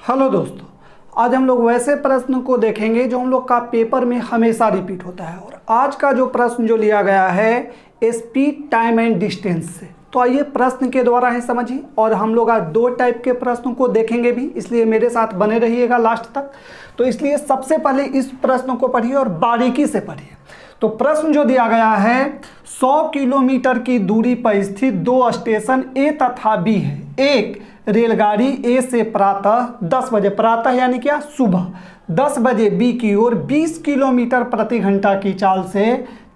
Hello दोस्तों, आज हम लोग वैसे प्रश्न को देखेंगे जो हम लोग का पेपर में हमेशा रिपीट होता है। और आज का जो प्रश्न जो लिया गया है स्पीड, टाइम एंड डिस्टेंस से, तो आइए प्रश्न के द्वारा ही समझिए। और हम लोग आज दो टाइप के प्रश्नों को देखेंगे भी, इसलिए मेरे साथ बने रहिएगा लास्ट तक। तो इसलिए सबसे पहले इस प्रश्न को पढ़िए और बारीकी से पढ़िए। तो प्रश्न जो दिया गया है 100 किलोमीटर की दूरी पर स्थित दो स्टेशन ए तथा बी है। एक रेलगाड़ी ए से प्रातः 10 बजे, प्रातः यानी क्या, सुबह 10 बजे बी की ओर 20 किलोमीटर प्रति घंटा की चाल से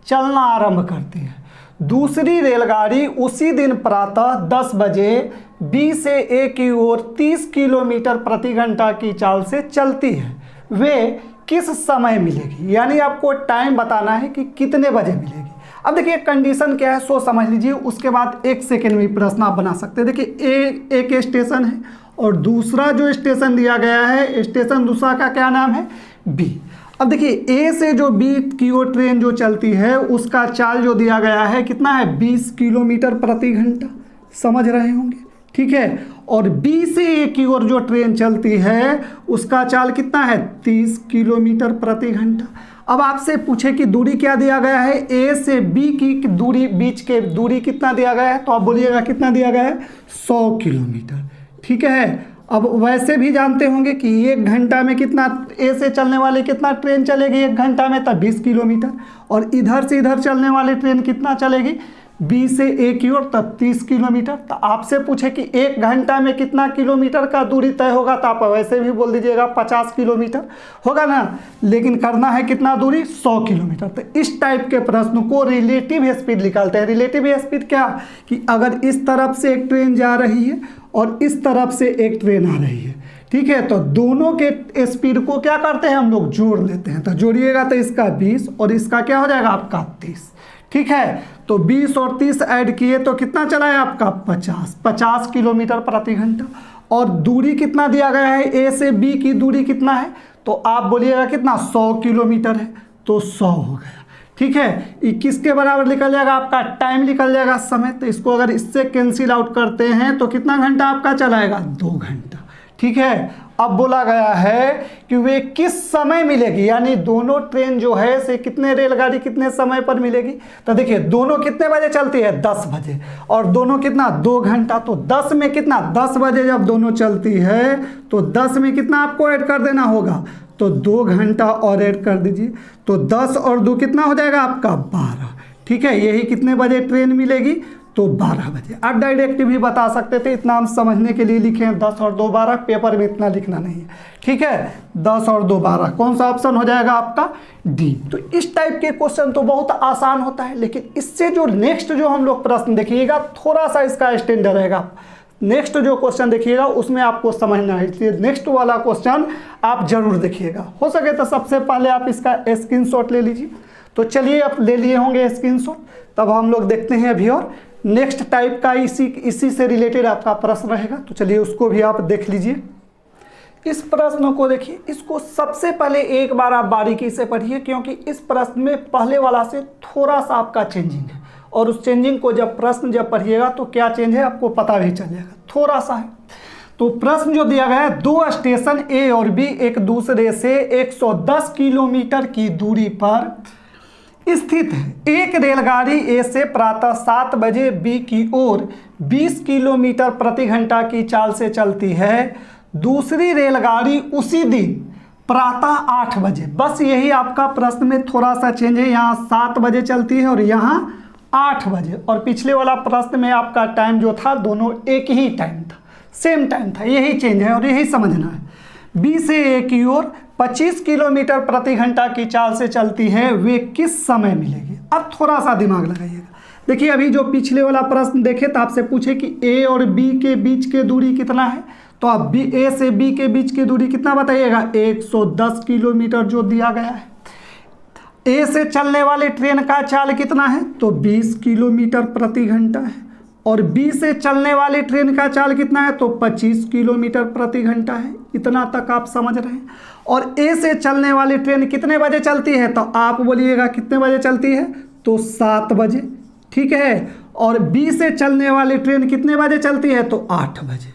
चलना आरंभ करती है। दूसरी रेलगाड़ी उसी दिन प्रातः 10 बजे बी से ए की ओर 30 किलोमीटर प्रति घंटा की चाल से चलती है। वे किस समय मिलेगी, यानी आपको टाइम बताना है कि कितने बजे मिलेगी। अब देखिए कंडीशन क्या है सो समझ लीजिए, उसके बाद एक सेकेंड में प्रश्न आप बना सकते हैं। देखिए एक स्टेशन है और दूसरा जो स्टेशन दिया गया है, स्टेशन दूसरा का क्या नाम है, बी। अब देखिए ए से जो बी की ओर ट्रेन जो चलती है उसका चाल जो दिया गया है कितना है, 20 किलोमीटर प्रति घंटा, समझ रहे होंगे, ठीक है। और बी से ए की ओर जो ट्रेन चलती है उसका चाल कितना है, 30 किलोमीटर प्रति घंटा। अब आपसे पूछे कि दूरी क्या दिया गया है, ए से बी की दूरी, बीच के दूरी कितना दिया गया है, तो आप बोलिएगा कितना दिया गया है, 100 किलोमीटर, ठीक है। अब वैसे भी जानते होंगे कि 1 घंटा में कितना, ए से चलने वाले कितना ट्रेन चलेगी 1 घंटा में, तब 20 किलोमीटर। और इधर से इधर चलने वाली ट्रेन कितना चलेगी, बी से ए की ओर, तब 30 किलोमीटर। तो आपसे पूछे कि 1 घंटा में कितना किलोमीटर का दूरी तय होगा, तो आप वैसे भी बोल दीजिएगा 50 किलोमीटर होगा ना, लेकिन करना है कितना दूरी, 100 किलोमीटर। तो इस टाइप के प्रश्न को रिलेटिव स्पीड निकालते हैं। रिलेटिव स्पीड क्या, कि अगर इस तरफ से एक ट्रेन जा रही है और इस तरफ से एक ट्रेन आ रही है, ठीक है, तो दोनों के स्पीड को क्या करते हैं हम लोग, जोड़ लेते हैं। तो जोड़िएगा तो इसका 20 और इसका क्या हो जाएगा आपका 30, ठीक है। तो 20 और 30 ऐड किए तो कितना चला है आपका 50 किलोमीटर प्रति घंटा। और दूरी कितना दिया गया है, ए से बी की दूरी कितना है, तो आप बोलिएगा कितना, 100 किलोमीटर है, तो 100 हो गया, ठीक है। 21 के बराबर निकल जाएगा आपका टाइम, निकल जाएगा समय। तो इसको अगर इससे कैंसिल आउट करते हैं तो कितना घंटा आपका चलाएगा, 2 घंटा, ठीक है। अब बोला गया है कि वे किस समय मिलेगी, यानी दोनों ट्रेन जो है से कितने रेलगाड़ी कितने समय पर मिलेगी। तो देखिए दोनों कितने बजे चलती है, 10 बजे, और दोनों कितना, 2 घंटा। तो 10 में कितना, 10 बजे जब दोनों चलती है तो 10 में कितना आपको ऐड कर देना होगा, तो 2 घंटा और ऐड कर दीजिए। तो 10 और 2 कितना हो जाएगा आपका 12, ठीक है। यही कितने बजे ट्रेन मिलेगी, तो 12 बजे। आप डायरेक्ट भी बता सकते थे, इतना हम समझने के लिए लिखे हैं 10 और 2 12, पेपर में इतना लिखना नहीं है, ठीक है। 10 और 2 12, कौन सा ऑप्शन हो जाएगा आपका, डी। तो इस टाइप के क्वेश्चन तो बहुत आसान होता है, लेकिन इससे जो नेक्स्ट जो हम लोग प्रश्न देखिएगा थोड़ा सा इसका स्टैंडर्ड रहेगा। नेक्स्ट जो क्वेश्चन देखिएगा उसमें आपको समझना है, इसलिए नेक्स्ट वाला क्वेश्चन आप जरूर देखिएगा। हो सके तो सबसे पहले आप इसका स्क्रीनशॉट ले लीजिए। तो चलिए आप ले लिए होंगे स्क्रीनशॉट, तब हम लोग देखते हैं अभी। और नेक्स्ट टाइप का इसी से रिलेटेड आपका प्रश्न रहेगा, तो चलिए उसको भी आप देख लीजिए। इस प्रश्न को देखिए, इसको सबसे पहले एक बार आप बारीकी से पढ़िए, क्योंकि इस प्रश्न में पहले वाला से थोड़ा सा आपका चेंजिंग है। और उस चेंजिंग को जब पढ़िएगा तो क्या चेंज है आपको पता भी चल जाएगा, थोड़ा सा है। तो प्रश्न जो दिया गया है, 2 स्टेशन ए और बी एक दूसरे से 110 किलोमीटर की दूरी पर स्थित है। एक रेलगाड़ी ए से प्रातः 7 बजे बी की ओर 20 किलोमीटर प्रति घंटा की चाल से चलती है। दूसरी रेलगाड़ी उसी दिन प्रातः 8 बजे, बस यही आपका प्रश्न में थोड़ा सा चेंज है, यहाँ 7 बजे चलती है और यहाँ 8 बजे। और पिछले वाला प्रश्न में आपका टाइम जो था दोनों एक ही टाइम था, सेम टाइम था, यही चेंज है और यही समझना है। बी से ए की ओर 25 किलोमीटर प्रति घंटा की चाल से चलती है, वे किस समय मिलेगी। अब थोड़ा सा दिमाग लगाइएगा। देखिए अभी जो पिछले वाला प्रश्न देखे तो आपसे पूछे कि ए और बी के बीच के दूरी कितना है, तो आप ए से बी के बीच की दूरी कितना बताइएगा, 110 किलोमीटर जो दिया गया है। ए से चलने वाली ट्रेन का चाल कितना है, तो 20 किलोमीटर प्रति घंटा है। और बी से चलने वाली ट्रेन का चाल कितना है, तो 25 किलोमीटर प्रति घंटा है। इतना तक आप समझ रहे हैं। और ए से चलने वाली ट्रेन कितने बजे चलती है, तो आप बोलिएगा कितने बजे चलती है, तो 7 बजे, ठीक है। और बी से चलने वाली ट्रेन कितने बजे चलती है, तो 8 बजे,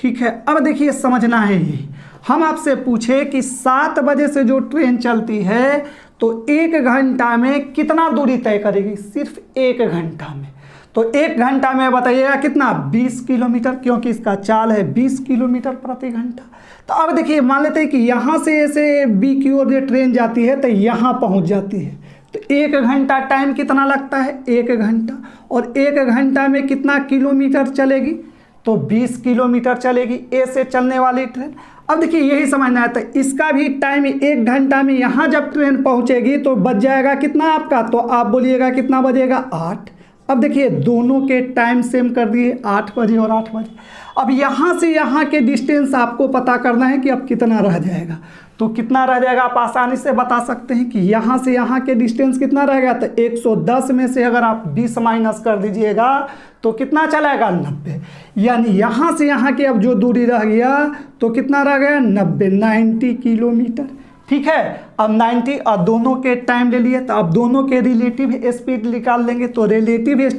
ठीक है, अब देखिए समझना है ये, हम आपसे पूछे कि 7 बजे से जो ट्रेन चलती है तो 1 घंटा में कितना दूरी तय करेगी, सिर्फ 1 घंटा में। तो 1 घंटा में बताइएगा कितना, 20 किलोमीटर, क्योंकि इसका चाल है 20 किलोमीटर प्रति घंटा। तो अब देखिए मान लेते हैं कि यहाँ से ऐसे बी की ओर ट्रेन जाती है तो यहाँ पहुँच जाती है, तो 1 घंटा टाइम कितना लगता है, 1 घंटा, और 1 घंटा में कितना किलोमीटर चलेगी, तो 20 किलोमीटर चलेगी ए से चलने वाली ट्रेन। अब देखिए यही समझना है, तो इसका भी टाइम 1 घंटा में यहाँ जब ट्रेन पहुँचेगी तो बज जाएगा कितना आपका, तो आप बोलिएगा कितना बजेगा, 8। अब देखिए दोनों के टाइम सेम कर दिए, 8 बजे और 8 बजे। अब यहाँ से यहाँ के डिस्टेंस आपको पता करना है कि अब कितना रह जाएगा, तो कितना रह जाएगा आप आसानी से बता सकते हैं कि यहाँ से यहाँ के डिस्टेंस कितना रहेगा, तो 110 में से अगर आप 20 माइनस कर दीजिएगा तो कितना चलेगा, 90। यानी यहाँ से यहाँ की अब जो दूरी रह गया तो कितना रह गया, 90 किलोमीटर। ठीक है, अब 90 और दोनों के टाइम ले लिए, तो अब दोनों के रिलेटिव स्पीड निकाल लेंगे। तो रिलेटिव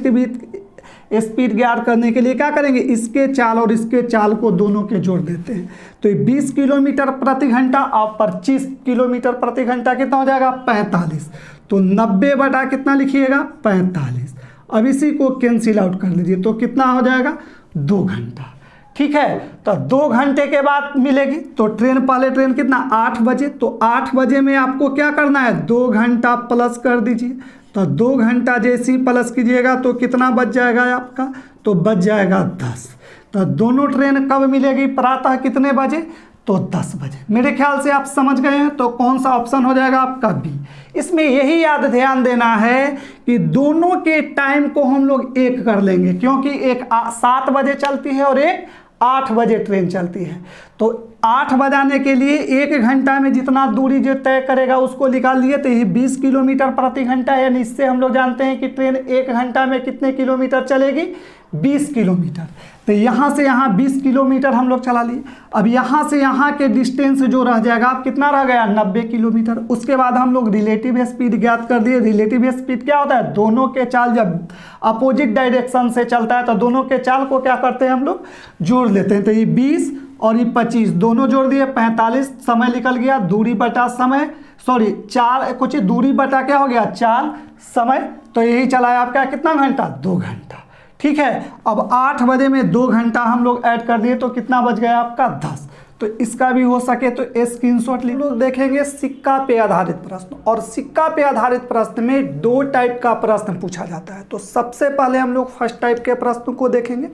स्पीड ज्ञात करने के लिए क्या करेंगे, इसके चाल और इसके चाल को दोनों के जोड़ देते हैं। तो 20 किलोमीटर प्रति घंटा और 25 किलोमीटर प्रति घंटा कितना हो जाएगा, 45। तो 90 बटा कितना लिखिएगा, 45। अब इसी को कैंसिल आउट कर लीजिए, तो कितना हो जाएगा, 2 घंटा। ठीक है, तो 2 घंटे के बाद मिलेगी। तो ट्रेन पहले ट्रेन कितना, 8 बजे, तो 8 बजे में आपको क्या करना है, 2 घंटा प्लस कर दीजिए। तो 2 घंटा जैसे ही प्लस कीजिएगा तो कितना बच जाएगा आपका, तो बच जाएगा 10। तो दोनों ट्रेन कब मिलेगी, प्रातः कितने बजे, तो 10 बजे। मेरे ख्याल से आप समझ गए हैं। तो कौन सा ऑप्शन हो जाएगा आपका, बी। इसमें यही याद ध्यान देना है कि दोनों के टाइम को हम लोग एक कर लेंगे, क्योंकि एक 7 बजे चलती है और एक 8 बजे ट्रेन चलती है। तो 8 बजाने के लिए 1 घंटा में जितना दूरी जो तय करेगा उसको निकाल लिए, तो ये 20 किलोमीटर प्रति घंटा। यानी इससे हम लोग जानते हैं कि ट्रेन 1 घंटा में कितने किलोमीटर चलेगी, 20 किलोमीटर। तो यहाँ से यहाँ 20 किलोमीटर हम लोग चला लिए। अब यहाँ से यहाँ के डिस्टेंस जो रह जाएगा, अब कितना रह गया, 90 किलोमीटर। उसके बाद हम लोग रिलेटिव स्पीड ज्ञात कर दिए। रिलेटिव स्पीड क्या होता है, दोनों के चाल जब अपोजिट डायरेक्शन से चलता है तो दोनों के चाल को क्या करते हैं हम लोग, जोड़ लेते हैं। तो ये 20 और ये 25 दोनों जोड़ दिए, 45। समय निकल गया, दूरी बटा समय, सॉरी चाल, कुछ दूरी बटा क्या हो गया, चाल, समय। तो यही चला है आपका कितना घंटा, 2 घंटा। ठीक है, अब 8 बजे में 2 घंटा हम लोग ऐड कर दिए तो कितना बच गया आपका, 10। तो इसका भी हो सके तो स्क्रीनशॉट ले लो। देखेंगे सिक्का पे आधारित प्रश्न, और सिक्का पे आधारित प्रश्न में 2 टाइप का प्रश्न पूछा जाता है। तो सबसे पहले हम लोग फर्स्ट टाइप के प्रश्न को देखेंगे।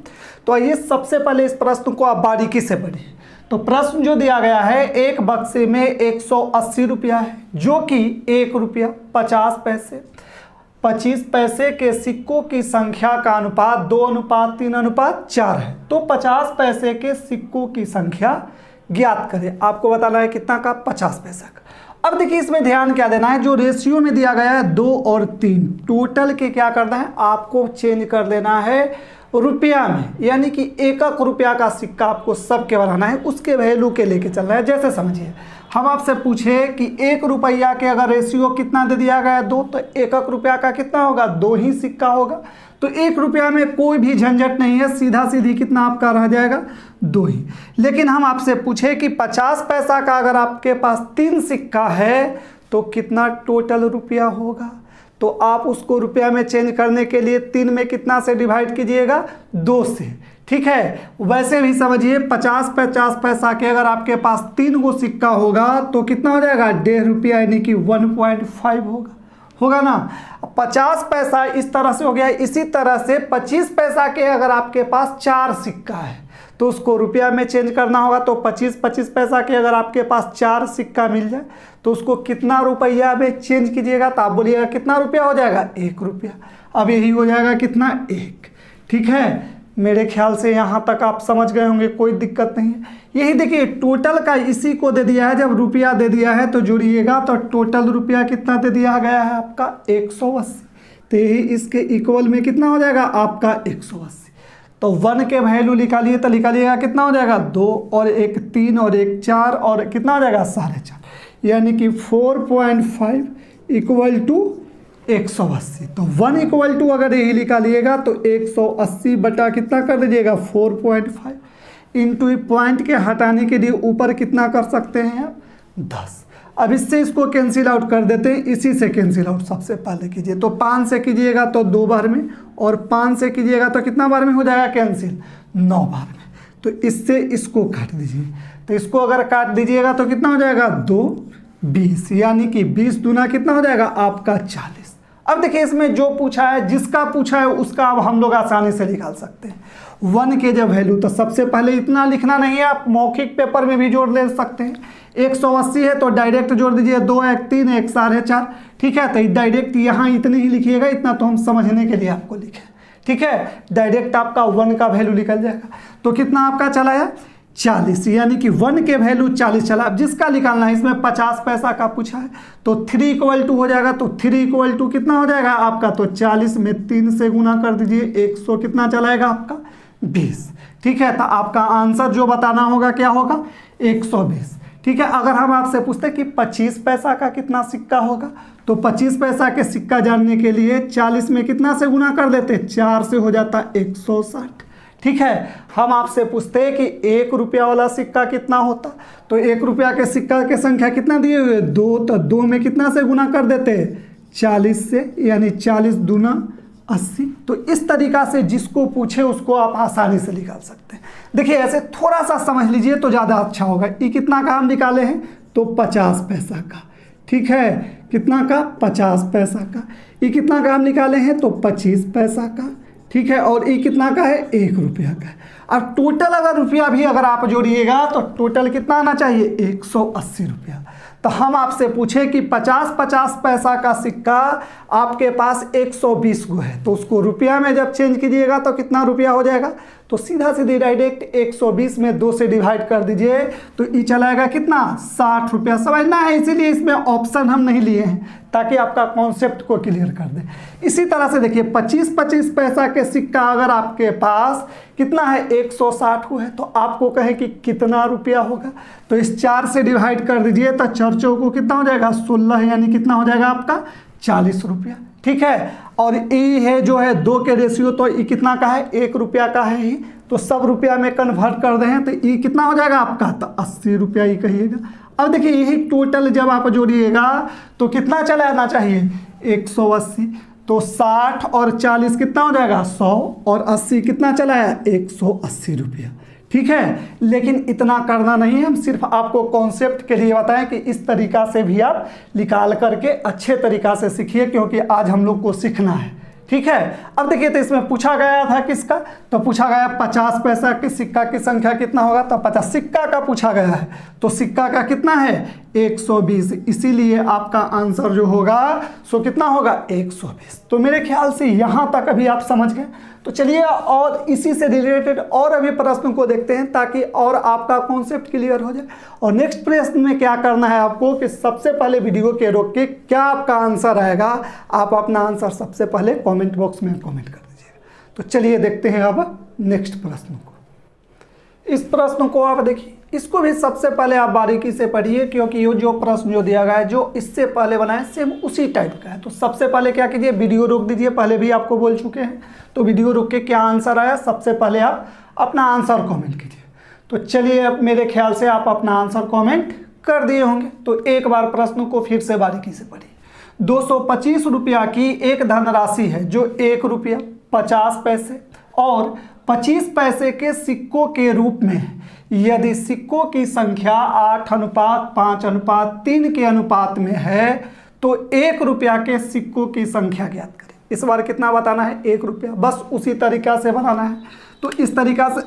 तो आइए सबसे पहले इस प्रश्न को आप बारीकी से पढ़िए। तो प्रश्न जो दिया गया है, एक बक्से में 180 रुपया है, जो कि 1 रुपया 50 पैसे 25 पैसे के सिक्कों की संख्या का अनुपात 2:3:4 है। तो 50 पैसे के सिक्कों की संख्या ज्ञात करें। आपको बताना है कितना का, 50 पैसा का। अब देखिए इसमें ध्यान क्या देना है, जो रेशियो में दिया गया है 2 और 3, टोटल के क्या करना है, आपको चेंज कर देना है रुपया में। यानी कि 1 रुपया का सिक्का आपको सबके बनाना है, उसके वैल्यू के लेके चलना है। जैसे समझिए हम आपसे पूछे कि 1 रुपया के अगर रेशियो कितना दे दिया गया है, 2, तो 1 रुपया का कितना होगा, 2 ही सिक्का होगा। तो 1 रुपया में कोई भी झंझट नहीं है, सीधा सीधी कितना आपका रह जाएगा, 2 ही। लेकिन हम आपसे पूछे कि 50 पैसा का अगर आपके पास 3 सिक्का है तो कितना टोटल रुपया होगा। तो आप उसको रुपया में चेंज करने के लिए 3 में कितना से डिवाइड कीजिएगा, 2 से। ठीक है, वैसे भी समझिए 50 पैसा के अगर आपके पास 3 गो सिक्का होगा तो कितना हो जाएगा, 1.5 रुपया, यानी कि 1.5 होगा ना। 50 पैसा इस तरह से हो गया। इसी तरह से 25 पैसा के अगर आपके पास 4 सिक्का है तो उसको रुपया में चेंज करना होगा। तो 25 पैसा के अगर आपके पास 4 सिक्का मिल जाए तो उसको कितना रुपया में चेंज कीजिएगा, तो आप बोलिएगा कितना रुपया हो जाएगा, 1 रुपया। अब यही हो जाएगा कितना, 1। ठीक है, मेरे ख्याल से यहाँ तक आप समझ गए होंगे, कोई दिक्कत नहीं है। यही देखिए टोटल का इसी को दे दिया है, जब रुपया दे दिया है तो जोड़िएगा, तो टोटल रुपया कितना दे दिया गया है आपका, 180। तो यही इसके इक्वल में कितना हो जाएगा आपका, 180। तो 1 के वैल्यू निकालिए, तो निकालिएगा कितना हो जाएगा, 2 और 1 3 और 1 4 और कितना हो जाएगा, 4.5, यानी कि 4.5 इक्वल टू 180। तो 1 इक्वल टू अगर यही निकालिएगा तो 180 बटा कितना कर दीजिएगा, 4.5, इंटू पॉइंट के हटाने के लिए ऊपर कितना कर सकते हैं आप 10। अब इससे इसको कैंसिल आउट कर देते हैं, इसी से कैंसिल आउट सबसे पहले कीजिए। तो 5 से कीजिएगा तो 2 बार में, और 5 से कीजिएगा तो कितना बार में हो जाएगा कैंसिल, 9 बार में। तो इससे इसको काट दीजिए, तो इसको अगर काट दीजिएगा तो कितना हो जाएगा 2 20, यानी कि 20 दूना कितना हो जाएगा आपका 40। अब देखिए इसमें जो पूछा है, जिसका पूछा है उसका अब हम लोग आसानी से निकाल सकते हैं। 1 के जब वैल्यू, तो सबसे पहले इतना लिखना नहीं है, आप मौखिक पेपर में भी जोड़ ले सकते हैं। 180 है तो डायरेक्ट जोड़ दीजिए, 2 1 3 1 4 4, ठीक है। तो डायरेक्ट यहाँ इतने ही लिखिएगा, इतना तो हम समझने के लिए आपको लिखे, ठीक है। डायरेक्ट आपका 1 का वैल्यू निकल जाएगा। तो कितना आपका चला है 40, यानी कि 1 के वैल्यू 40 चला। अब जिसका निकालना है, इसमें 50 पैसा का पूछा है, तो 3 = हो जाएगा। तो 3 = कितना हो जाएगा आपका, तो 40 में 3 से गुना कर दीजिए, 100 कितना चलाएगा आपका 20, ठीक है। तो आपका आंसर जो बताना होगा क्या होगा 120, ठीक है। अगर हम आपसे पूछते कि 25 पैसा का कितना सिक्का होगा, तो 25 पैसा के सिक्का जानने के लिए 40 में कितना से गुना कर देते, 4 से हो जाता 160, ठीक है। हम आपसे पूछते हैं कि 1 रुपया वाला सिक्का कितना होता, तो 1 रुपया के सिक्का की संख्या कितना दिए हुए 2, तो 2 में कितना से गुना कर देते 40 से, यानी 40 दूना 80। तो इस तरीका से जिसको पूछे उसको आप आसानी से निकाल सकते हैं। देखिए ऐसे थोड़ा सा समझ लीजिए तो ज़्यादा अच्छा होगा। ये कितना का हम निकाले हैं, तो 50 पैसा का, ठीक है। कितना का 50 पैसा का। ये कितना का हम निकाले हैं, तो 25 पैसा का, ठीक है। और ये कितना का है 1 रुपया का। अब टोटल अगर रुपया भी अगर आप जोड़िएगा तो टोटल कितना आना चाहिए 180 रुपया। तो हम आपसे पूछे कि 50 पैसा का सिक्का आपके पास 120 गो है, तो उसको रुपया में जब चेंज कीजिएगा तो कितना रुपया हो जाएगा, तो सीधा सीधी डायरेक्ट 120 में 2 से डिवाइड कर दीजिए, तो ये चलाएगा कितना 60 रुपया। समझना है, इसीलिए इसमें ऑप्शन हम नहीं लिए हैं ताकि आपका कॉन्सेप्ट को क्लियर कर दें। इसी तरह से देखिए 25 पैसा के सिक्का अगर आपके पास कितना है 160 को है, तो आपको कहे कि कितना रुपया होगा, तो इस 4 से डिवाइड कर दीजिए, तो 4 चौको कितना हो जाएगा 16, यानी कितना हो जाएगा आपका 40 रुपया, ठीक है। और ये है जो है 2 के रेशियो, तो ये कितना का है 1 रुपया का है ही, तो सब रुपया में कन्वर्ट कर दें तो ये कितना हो जाएगा आपका, तो 80 रुपया ही कहिएगा। अब देखिए यही टोटल जब आप जोड़िएगा तो कितना चला आना चाहिए 180, तो 60 और 40 कितना हो जाएगा 100, और 80 कितना चला है 180 रुपया, ठीक है। लेकिन इतना करना नहीं है, हम सिर्फ आपको कॉन्सेप्ट के लिए बताएं कि इस तरीका से भी आप निकाल करके अच्छे तरीका से सीखिए, क्योंकि आज हम लोग को सीखना है, ठीक है। अब देखिए तो इसमें पूछा गया था किसका, तो पूछा गया 50 पैसा के सिक्का की संख्या कितना होगा, तो 50 सिक्का का पूछा गया है, तो सिक्का का कितना है 120, इसीलिए आपका आंसर जो होगा सो कितना होगा 120। तो मेरे ख्याल से यहाँ तक अभी आप समझ गए। तो चलिए और इसी से रिलेटेड और अभी प्रश्न को देखते हैं ताकि और आपका कॉन्सेप्ट क्लियर हो जाए। और नेक्स्ट प्रश्न में क्या करना है आपको कि सबसे पहले वीडियो के रोक के क्या आपका आंसर आएगा, आप अपना आंसर सबसे पहले कमेंट बॉक्स में कमेंट कर दीजिएगा। तो चलिए देखते हैं अब नेक्स्ट प्रश्न को। इस प्रश्न को आप देखिए, इसको भी सबसे पहले आप बारीकी से पढ़िए, क्योंकि ये जो प्रश्न जो दिया गया है जो इससे पहले बना है सेम उसी टाइप का है। तो सबसे पहले क्या कीजिए, वीडियो रोक दीजिए, पहले भी आपको बोल चुके हैं। तो वीडियो रोक के क्या आंसर आया सबसे पहले आप अपना आंसर कमेंट कीजिए। तो चलिए अब मेरे ख्याल से आप अपना आंसर कमेंट कर दिए होंगे। तो एक बार प्रश्न को फिर से बारीकी से पढ़िए। 225 रुपया की एक धनराशि है जो 1 रुपया 50 पैसे और 25 पैसे के सिक्कों के रूप में है। यदि सिक्कों की संख्या 8:5:3 के अनुपात में है तो 1 रुपया के सिक्कों की संख्या ज्ञात करें। इस बार कितना बताना है 1 रुपया, बस उसी तरीका से बनाना है। तो इस तरीका से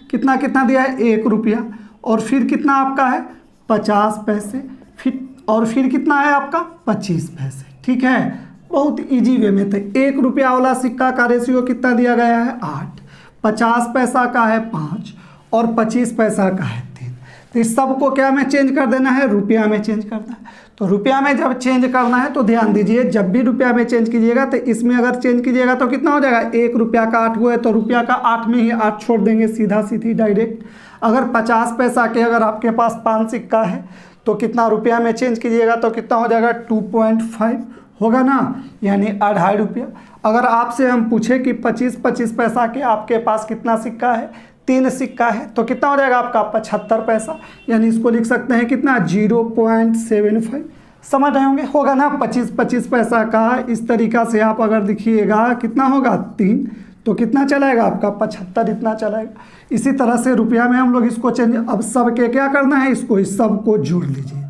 कितना कितना दिया है 1 रुपया, और फिर कितना आपका है 50 पैसे, फिर कितना है आपका 25 पैसे, ठीक है। बहुत इजी वे में थे। 1 रुपया वाला सिक्का का रेशियो कितना दिया गया है 8, 50 पैसा का है 5 और 25 पैसा का है 3। तो इस सब को क्या में चेंज कर देना है, रुपया में चेंज करना है। तो रुपया में जब चेंज करना है तो ध्यान दीजिए, जब भी रुपया में चेंज कीजिएगा तो इसमें अगर चेंज कीजिएगा तो कितना हो जाएगा 1 रुपया का 8 हुआ है तो रुपया का 8 में ही 8 छोड़ देंगे सीधा सीधी डायरेक्ट। अगर 50 पैसा के अगर आपके पास 5 सिक्का है तो कितना रुपया में चेंज कीजिएगा तो कितना हो जाएगा 2.5 होगा ना, यानी 2.5 रुपया। अगर आपसे हम पूछे कि 25 पैसा के आपके पास कितना सिक्का है 3 सिक्का है तो कितना हो जाएगा आपका 75 पैसा, यानी इसको लिख सकते हैं कितना 0.75। समझ रहे होंगे, होगा ना 25 पैसा का। इस तरीका से आप अगर देखिएगा कितना होगा 3, तो कितना चलाएगा आपका 75 इतना चलाएगा। इसी तरह से रुपया में हम लोग इसको चेंज, अब सब के क्या करना है, इसको इस सब को जोड़ लीजिए,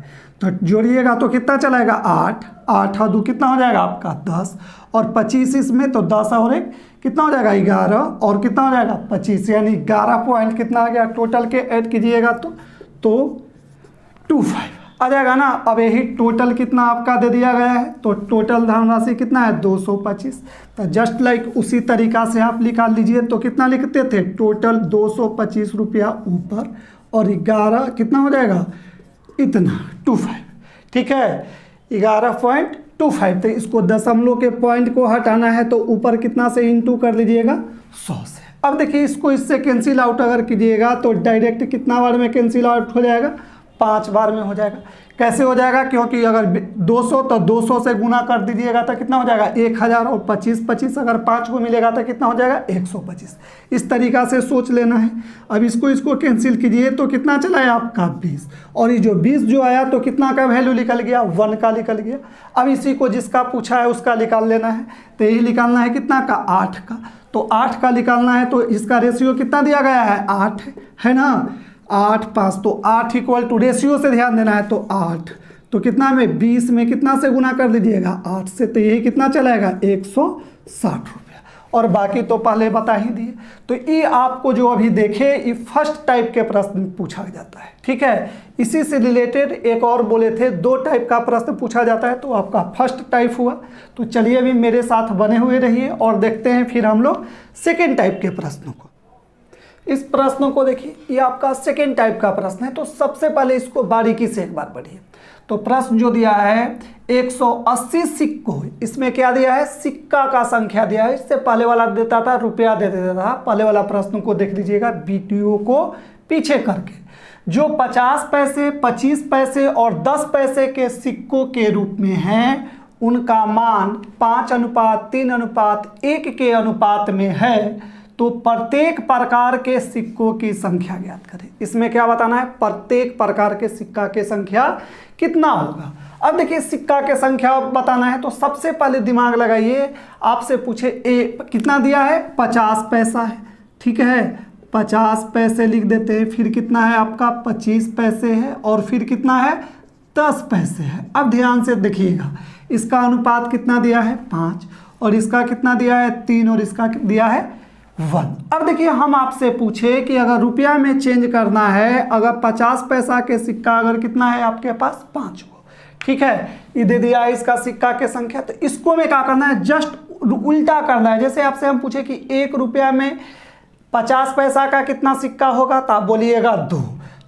तो जोड़िएगा तो कितना चलाएगा 8, 8 और 2 कितना हो जाएगा आपका 10, और 25 इसमें तो 10 और 1 कितना हो जाएगा 11, और कितना हो जाएगा 25, यानी 11 पॉइंट कितना आ गया टोटल के ऐड कीजिएगा तो 25 आ जाएगा ना। अब यही टोटल कितना आपका दे दिया गया है, तो टोटल धनराशि कितना है 225। तो जस्ट लाइक उसी तरीका से आप निकाल लीजिए, तो कितना लिखते थे टोटल 225 रुपया ऊपर और 11 कितना हो जाएगा इतना 25, ठीक है 11.25। तो इसको दशमलव के पॉइंट को हटाना है तो ऊपर कितना से इंटू कर लीजिएगा 100 से। अब देखिए इसको इससे कैंसिल आउट अगर कीजिएगा तो डायरेक्ट कितना बार में कैंसिल आउट हो जाएगा 5 बार में हो जाएगा। कैसे हो जाएगा, क्योंकि अगर 200 तो 200 से गुना कर दीजिएगा तो कितना हो जाएगा 1000, और 25 अगर 5 को मिलेगा तो कितना हो जाएगा 125। इस तरीका से सोच लेना है। अब इसको कैंसिल कीजिए तो कितना चला है आपका 20, और ये जो 20 जो आया तो कितना का वैल्यू निकल गया 1 का निकल गया। अब इसी को जिसका पूछा है उसका निकाल लेना है, तो यही निकालना है कितना का 8 का, तो 8 का निकालना है तो इसका रेशियो कितना दिया गया है 8 है ना, 8 5 तो 8 इक्वल टू रेशियो से ध्यान देना है तो 8, तो कितना में 20 में कितना से गुना कर दीजिएगा 8 से, तो यही कितना चलाएगा 160 रुपया, और बाकी तो पहले बता ही दिए। तो ये आपको जो अभी देखे ये फर्स्ट टाइप के प्रश्न पूछा जाता है, ठीक है। इसी से रिलेटेड एक और बोले थे 2 टाइप का प्रश्न पूछा जाता है, तो आपका फर्स्ट टाइप हुआ। तो चलिए अभी मेरे साथ बने हुए रहिए और देखते हैं फिर हम लोग सेकेंड टाइप के प्रश्नों को। इस प्रश्न को देखिए, ये आपका सेकेंड टाइप का प्रश्न है, तो सबसे पहले इसको बारीकी से एक बार पढ़िए। तो प्रश्न जो दिया है 180 सिक्कों, इसमें क्या दिया है सिक्का का संख्या दिया है। इससे पहले वाला देता था रुपया दे देता था। पहले वाला प्रश्न को देख लीजिएगा वीडियो को पीछे करके। जो 50 पैसे 25 पैसे और 10 पैसे के सिक्कों के रूप में हैं उनका मान 5:3:1 के अनुपात में है, तो प्रत्येक प्रकार के सिक्कों की संख्या ज्ञात करें। इसमें क्या बताना है, प्रत्येक प्रकार के सिक्का की संख्या कितना होगा। अब देखिए सिक्का की संख्या बताना है तो सबसे पहले दिमाग लगाइए, आपसे पूछे कितना दिया है 50 पैसा है, ठीक है 50 पैसे लिख देते हैं, फिर कितना है आपका 25 पैसे है, और फिर कितना है 10 पैसे है। अब ध्यान से देखिएगा इसका अनुपात कितना दिया है 5, और इसका कितना दिया है 3, और इसका दिया है 1। अब देखिए हम आपसे पूछे कि अगर रुपया में चेंज करना है, अगर 50 पैसा के सिक्का अगर कितना है आपके पास 5 को, ठीक है ये दे दिया है इसका सिक्का के संख्या। तो इसको में क्या करना है जस्ट उल्टा करना है। जैसे आपसे हम पूछे कि 1 रुपया में 50 पैसा का कितना सिक्का होगा, तो आप बोलिएगा 2,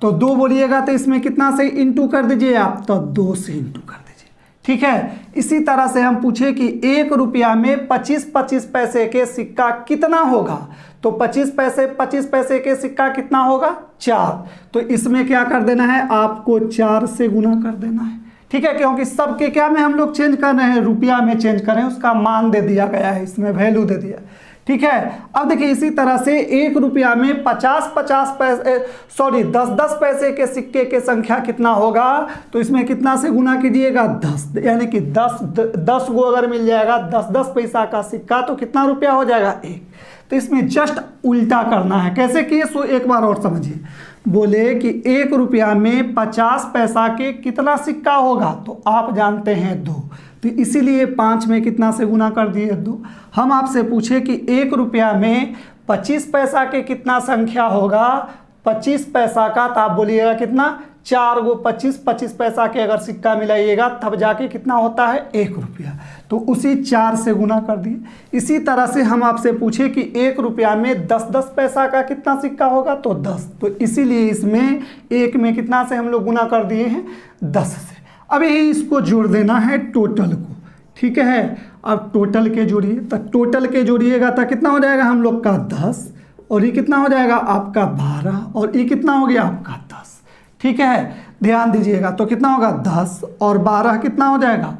तो 2 बोलिएगा तो इसमें कितना से इंटू कर दीजिए आप, तो 2 से इंटू कर दीजिए, ठीक है। इसी तरह से हम पूछे कि 1 रुपया में 25 पैसे के सिक्का कितना होगा, तो 25 पैसे के सिक्का कितना होगा 4, तो इसमें क्या कर देना है आपको 4 से गुना कर देना है, ठीक है। क्योंकि सबके क्या में हम लोग चेंज कर रहे हैं रुपया में चेंज कर रहे हैं, उसका मान दे दिया गया है, इसमें वैल्यू दे दिया, ठीक है। अब देखिए इसी तरह से 1 रुपया में 10 पैसे के सिक्के के संख्या कितना होगा, तो इसमें कितना से गुना कीजिएगा 10, यानी कि 10 गो अगर मिल जाएगा 10 पैसा का सिक्का तो कितना रुपया हो जाएगा 1। तो इसमें जस्ट उल्टा करना है। कैसे किए सो एक बार और समझिए। बोले कि 1 रुपया में 50 पैसा के कितना सिक्का होगा, तो आप जानते हैं 2, तो इसीलिए 5 में कितना से गुना कर दिए 2। हम आपसे पूछे कि 1 रुपया में 25 पैसा के कितना संख्या होगा, 25 पैसा का, तो आप बोलिएगा कितना 4 गो 25 पैसा के अगर सिक्का मिलाइएगा तब जाके कितना होता है 1 रुपया, तो उसी 4 से गुना कर दिए। इसी तरह से हम आपसे पूछे कि 1 रुपया में 10 पैसा का कितना सिक्का होगा, तो 10, तो इसीलिए इसमें 1 में कितना से हम लोग गुना कर दिए हैं 10 से। अब यही इसको जोड़ देना है टोटल को, ठीक है। अब टोटल के जोड़िए, तो टोटल के जोड़िएगा तो कितना हो जाएगा हम लोग का 10, और ये कितना हो जाएगा आपका 12, और ये कितना हो गया आपका 10, ठीक है। ध्यान दीजिएगा तो कितना होगा 10 और 12 कितना हो जाएगा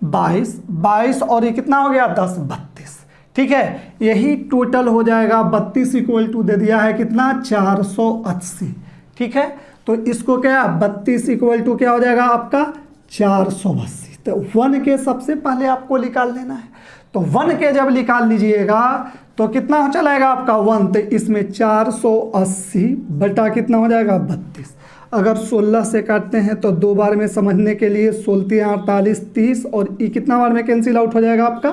22, और ये कितना हो गया 10 32, ठीक है, यही टोटल हो जाएगा 32 इक्वल टू दे दिया है कितना 480। ठीक है, तो इसको क्या 32 इक्वल टू क्या हो जाएगा आपका 480। तो 1 के सबसे पहले आपको निकाल लेना है। तो 1 के जब निकाल लीजिएगा तो कितना चला जाएगा आपका 1, तो इसमें 480 बटा कितना हो जाएगा 32। अगर 16 से काटते हैं तो 2 बार में समझने के लिए 16 48 30 और ये कितना बार में कैंसिल आउट हो जाएगा आपका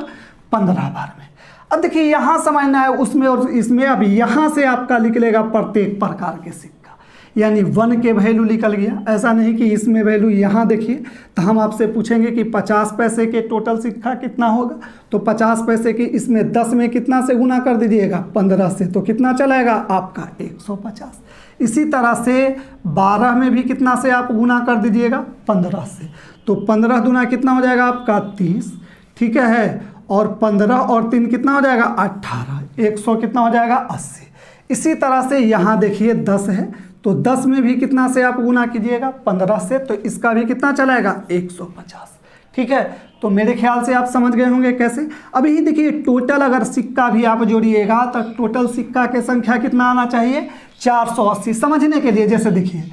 15 बार में। अब देखिए यहाँ समझना है उसमें और इसमें। अब यहाँ से आपका निकलेगा प्रत्येक प्रकार के सिक्का, यानी 1 के वैल्यू निकल गया। ऐसा नहीं कि इसमें वैल्यू यहाँ देखिए, तो हम आपसे पूछेंगे कि 50 पैसे के टोटल सिक्का कितना होगा, तो 50 पैसे की इसमें 10 में कितना से गुना कर दीजिएगा 15 से, तो कितना चलाएगा आपका 150। इसी तरह से 12 में भी कितना से आप गुना कर दीजिएगा 15 से, तो 15 दूना कितना हो जाएगा आपका 30। ठीक है, और 15 और 3 कितना हो जाएगा 18, 100 कितना हो जाएगा 80। इसी तरह से यहाँ देखिए 10 है, तो 10 में भी कितना से आप गुना कीजिएगा 15 से, तो इसका भी कितना चलाएगा 150। ठीक है, तो मेरे ख्याल से आप समझ गए होंगे कैसे। अभी देखिए टोटल अगर सिक्का भी आप जोड़िएगा तो टोटल सिक्का की संख्या कितना आना चाहिए 480। समझने के लिए जैसे देखिए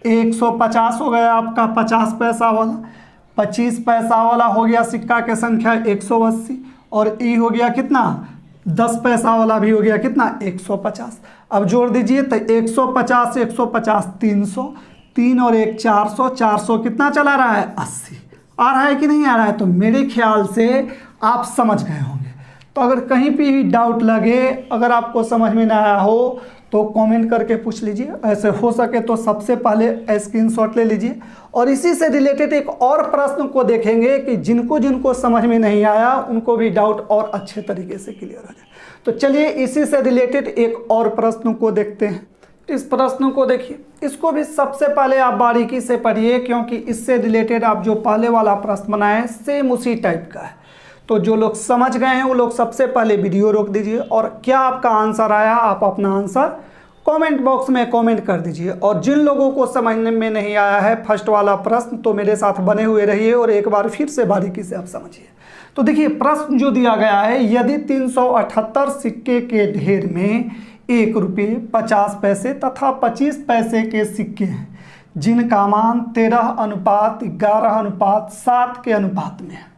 150 हो गया आपका 50 पैसा वाला, 25 पैसा वाला हो गया सिक्का की संख्या 180, और ई हो गया कितना 10 पैसा वाला भी हो गया कितना 150। अब जोड़ दीजिए तो 150 150 300, 3 और 1 400, 400 कितना चला रहा है 80। आ रहा है कि नहीं आ रहा है, तो मेरे ख्याल से आप समझ गए होंगे। तो अगर कहीं भी डाउट लगे, अगर आपको समझ में ना आया हो तो कमेंट करके पूछ लीजिए। ऐसे हो सके तो सबसे पहले स्क्रीनशॉट ले लीजिए। और इसी से रिलेटेड एक और प्रश्न को देखेंगे कि जिनको जिनको समझ में नहीं आया उनको भी डाउट और अच्छे तरीके से क्लियर हो जाए। तो चलिए इसी से रिलेटेड एक और प्रश्न को देखते हैं। इस प्रश्न को देखिए, इसको भी सबसे पहले आप बारीकी से पढ़िए, क्योंकि इससे रिलेटेड आप जो पहले वाला प्रश्न बनाए सेम उसी टाइप का है। तो जो लोग समझ गए हैं वो लोग सबसे पहले वीडियो रोक दीजिए, और क्या आपका आंसर आया आप अपना आंसर कमेंट बॉक्स में कमेंट कर दीजिए। और जिन लोगों को समझने में नहीं आया है फर्स्ट वाला प्रश्न, तो मेरे साथ बने हुए रहिए और एक बार फिर से बारीकी से आप समझिए। तो देखिए प्रश्न जो दिया गया है, यदि 378 सिक्के के ढेर में 1 रुपये 50 पैसे तथा 25 पैसे के सिक्के हैं जिनका मान 13:11:7 के अनुपात में है,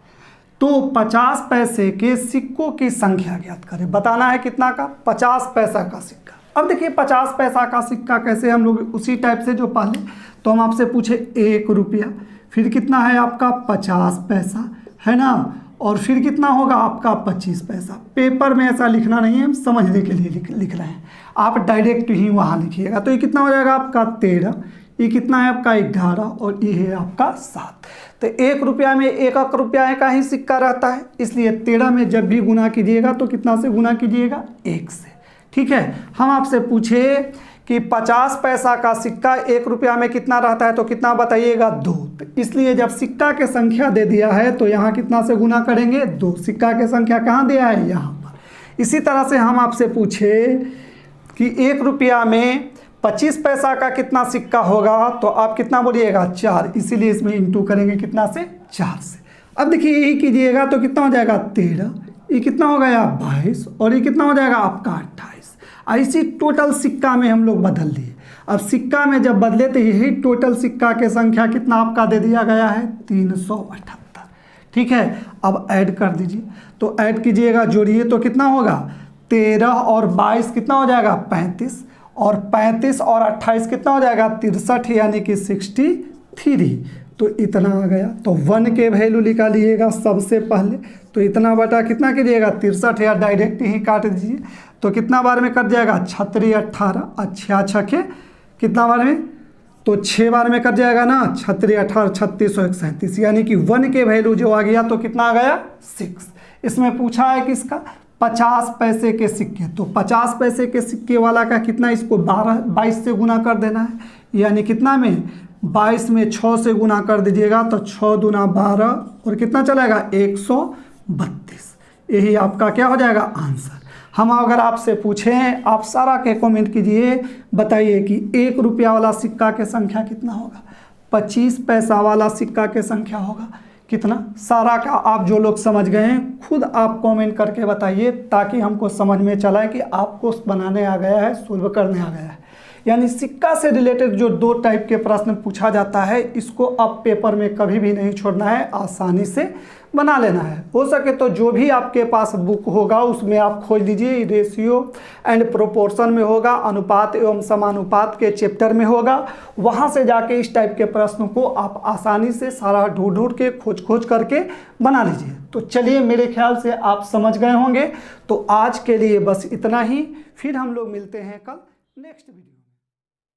तो 50 पैसे के सिक्कों की संख्या ज्ञात करें। बताना है कितना का 50 पैसा का सिक्का। अब देखिए 50 पैसा का सिक्का कैसे हम लोग उसी टाइप से जो पहले, तो हम आपसे पूछे 1 रुपया, फिर कितना है आपका 50 पैसा है ना, और फिर कितना होगा आपका 25 पैसा। पेपर में ऐसा लिखना नहीं है, हम समझने के लिए लिख रहे हैं, आप डायरेक्ट ही वहाँ लिखिएगा। तो ये कितना हो जाएगा आपका 13, ये कितना है आपका 11, और ये है आपका 7। तो 1 रुपया में 1 रुपया का ही सिक्का रहता है, इसलिए 13 में जब भी गुना कीजिएगा तो कितना से गुना कीजिएगा 1 से। ठीक है, हम आपसे पूछे कि 50 पैसा का सिक्का 1 रुपया में कितना रहता है, तो कितना बताइएगा 2। तो इसलिए जब सिक्का के संख्या दे दिया है तो यहाँ कितना से गुना करेंगे 2। सिक्का के संख्या कहाँ दिया है यहाँ पर। इसी तरह से हम आपसे पूछे कि 1 रुपया में 25 पैसा का कितना सिक्का होगा, तो आप कितना बोलिएगा 4, इसीलिए इसमें इंटू करेंगे कितना से 4 से। अब देखिए यही कीजिएगा तो कितना हो जाएगा 13, ये कितना हो गया 22, और ये कितना हो जाएगा आपका 28। ऐसी टोटल सिक्का में हम लोग बदल दिए। अब सिक्का में जब बदले तो यही टोटल सिक्का की संख्या कितना आपका दे दिया गया है 378। ठीक है, अब ऐड कर दीजिए, तो ऐड कीजिएगा जोड़िए तो कितना होगा 13 और 22 कितना हो जाएगा 35, और 35 और 28 कितना हो जाएगा 63, यानी कि 63। तो इतना आ गया। तो 1 के वैल्यू निकालिएगा सबसे पहले, तो इतना बटा कितना कीजिएगा 63, या डायरेक्ट ही काट दीजिए तो कितना बार में कट जाएगा 36 18, अच्छा छके कितना बार में, तो 6 बार में कट जाएगा ना, 36 18 36 और 37, यानी कि 1 के वैल्यू जो आ गया तो कितना आ गया 6। इसमें पूछा है किसका 50 पैसे के सिक्के, तो 50 पैसे के सिक्के वाला का कितना, इसको 22 से गुना कर देना है, यानी कितना में 22 में 6 से गुना कर दीजिएगा तो 6 दूना 12, और कितना चलेगा 132। यही आपका क्या हो जाएगा आंसर। हम अगर आपसे पूछें, आप सारा के कमेंट कीजिए, बताइए कि 1 रुपया वाला सिक्का की संख्या कितना होगा, 25 पैसा वाला सिक्का की संख्या होगा कितना सारा का आप जो लोग समझ गए हैं खुद आप कमेंट करके बताइए, ताकि हमको समझ में चला कि आपको बनाने आ गया है, सोल्व करने आ गया है। यानी सिक्का से रिलेटेड जो 2 टाइप के प्रश्न पूछा जाता है, इसको आप पेपर में कभी भी नहीं छोड़ना है, आसानी से बना लेना है। हो सके तो जो भी आपके पास बुक होगा उसमें आप खोज लीजिए, रेशियो एंड प्रोपोर्शन में होगा, अनुपात एवं समानुपात के चैप्टर में होगा। वहाँ से जाके इस टाइप के प्रश्न को आप आसानी से सारा ढूंढ के खोज करके बना लीजिए। तो चलिए, मेरे ख्याल से आप समझ गए होंगे। तो आज के लिए बस इतना ही, फिर हम लोग मिलते हैं कल नेक्स्ट वीडियो।